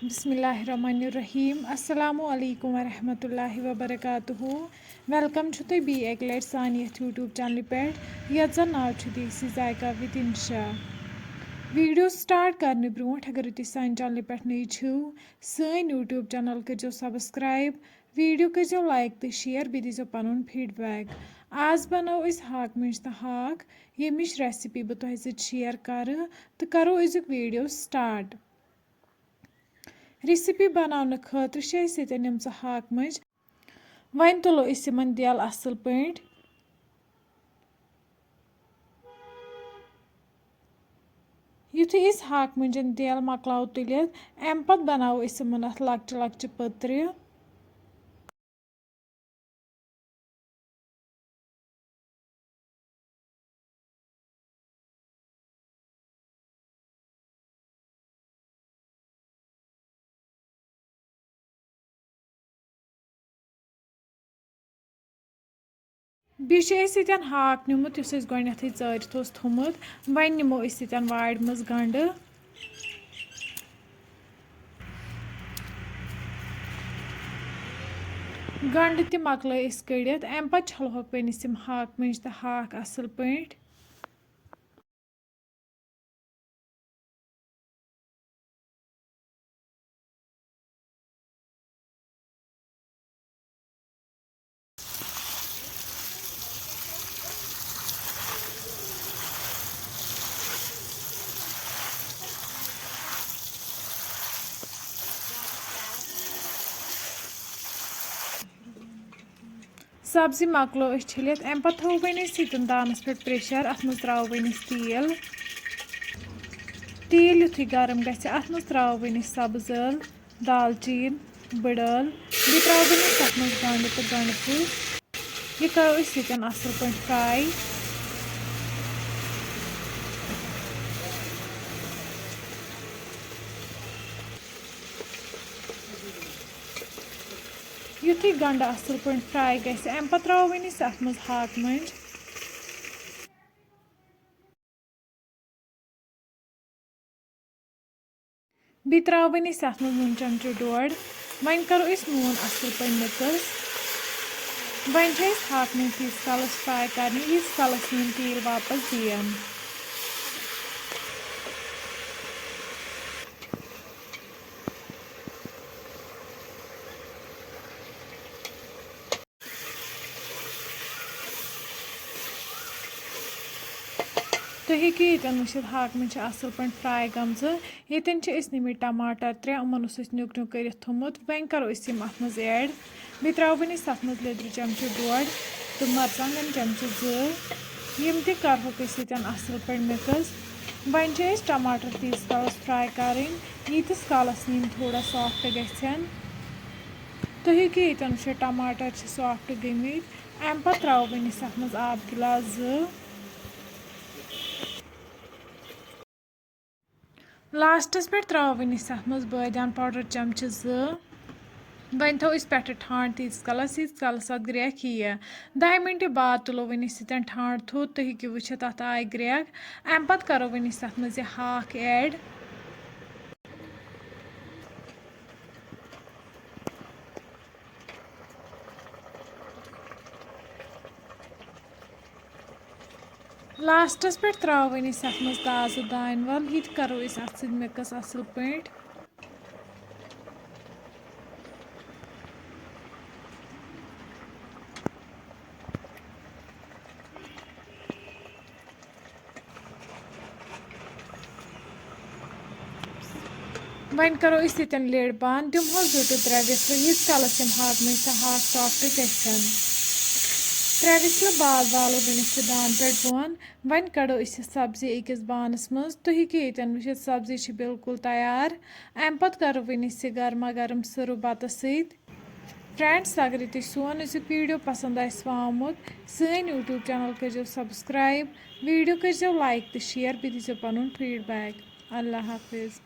बिस्मिल्लाहिर्रहमानिर्रहीम अस्सलामु अलैकुम वरहमतुल्लाहि वबरकातुहू वेलकम छु तुम बी एक लट सान यथ यूट्यूब चैनल पे यथ जन नाव छु देसी जायका विद इंशा। वीडियो स्टार्ट करने ब्रोट अगर तुम सान चैनल पे नई छु सान यूट्यूब चैनल करो सब्सक्राइब, वीडियो करो लाइक तो शेयर बे दीजो पनुन फीडबैक। आज बनो हाक मंज तो हाक यमिच रेसिपी बह तुह सत शेयर कर तो करो अजुक वीडियो स्टार्ट। रेसिपी बनाने खतर हाक मंज वन तुलो दिल असल पे युथी हाक मंजन दिल मकलाव तुलित अम पत बनावो अत लक्चे लक्चे पत्र। बेन हाक निमुत गोथ चारित थोमुत वन निमो वाड़ मज गंड गंड ते मकल कड़ित अम पे छलहोक पे हाक मंज तो हाक असल पे। सब्जी मकलो छलित अम पे थो वन दानस पे प्रेशर अत मज त्रो वन तेल तेल युथी गरम गि अत मज त्रो वन सब्ज ٲल, दालचीन, बड़ ٲल बे त्रो वन तथ मज गंड तो गंड फुल यह करो असल पे फ्राई। युथी गंड असल पे फ्राई गि अम पे त्रो वन अत मज हाक मंज बे त्रो वन अत मज नून चमचो डोड़ वन करो नून असल पे मिक्स वन हाक मंज तीस कलस फ्राई कर यीस कलस तेल वापस दियन। तुम हेकि यन वुचित हाक मंज असल पे फ्राई गमज यन निमित टमाटर 3 उमन नुक नुक कर थोमुत वन करो अत मज ऐड बे त्रो वन अत मज लेदर चमचो डोड़ तो मरचांगन चमचो 2 यम ते करहोक असल पे मिक्स वन टमाटर तीस कलस फ्राई कर यीतिस कलस थोड़ा सॉफ्ट गन तुम हेकि यन वुचित टमाटर सॉफ्ट गमित अम पे त्रो वन अत मज आब गिलास 2 लास्टस पे त्रो वन अत मज बादाम पाउडर चमचो 2 वन थो पे ठांड तीस कलस अत ग्रेक यह 10 मिनट बाद तुलो वन ठांड थोद तुम हेकि वुचित अत आय ग्रेक अम पे करो वन अत मज हाक ऐड। लास्टस पे त्रो वन अत मज ताज़ दान वल ये करो अत मिक्स असल पे। वन करो लिड बंद दिमो 2 to 3 विसल यीस कलस हाक मंज हाक सॉफ्ट गन 3 विसल बाद वालो वन दान पे बोन वन कड़ो सब्जी अकिस बानस मज तुम हेकि यन वुचित सब्जी बिल्कुल तैयार अम पे करो वन गर्मा गर्म सर्व बत सत। फ्रेंड्स अगर तुम सोन वीडियो पसंद आमुत सान यूट्यूब चैनल करो सब्सक्राइब, वीडियो करो लाइक तो शेयर बे दीजो पनुन फीडबैक। अल्लाह हाफिज़।